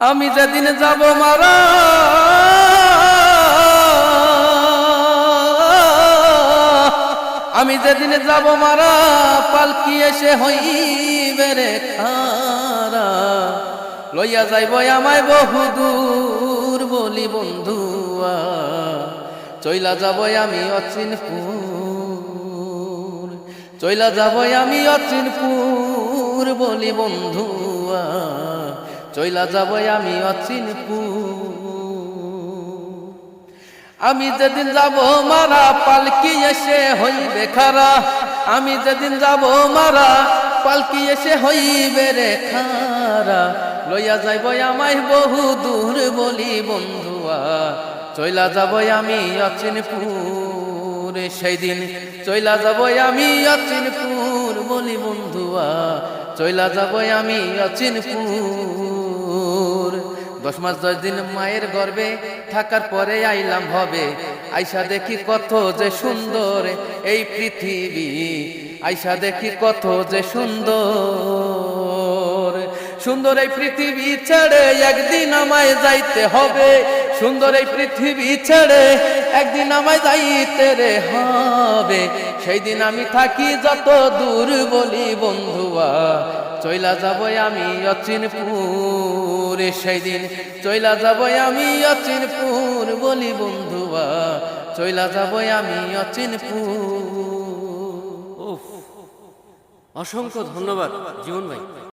আমি যেদিন যাব মারা আমি যেদিন যাব মারা পালকি এসে হইবে রে খারা লইয়া যাইব আমায় বহুদূর বলি বন্ধুয়া চইলা যাব আমি অচিনপুর চইলা যাব আমি অচিনপুর বলি বন্ধুয়া চইলা যাব আমি অচিনপুর আমি যেদিন যাব মারা পালকি এসে হইবে খারা আমি যেদিন যাব মারা পালকি এসে হইবে রে খারা লইয়া যাইব আমায় বহু দূর বলি বন্ধুয়া চইলা যাব আমি অচিনপুর সেই দিন চইলা যাব আমি অচিনপুর বলি বন্ধুয়া চইলা যাব আমি অচিনপুর 10 মাস 10 দিন মায়ের গর্ভে থাকার পরে আইলাম হবে আইসা দেখি কত যে সুন্দর এই পৃথিবী আইসা দেখি কত যে সুন্দর সুন্দর এই পৃথিবী ছেড়ে একদিন আমায় যাইতে হবে সুন্দর এই পৃথিবী ছেড়ে একদিন আমায় যাইতে রে হবে সেই দিন আমি থাকি যত দূর বলি বন্ধুয়া চইলা যাব আমি অচিনপুর সেই দিন চইলা যাব আমি অচিনপুর বলি বন্ধুয়া চইলা যাব আমি অচিনপুর। অসংখ্য ধন্যবাদ জীবন ভাই।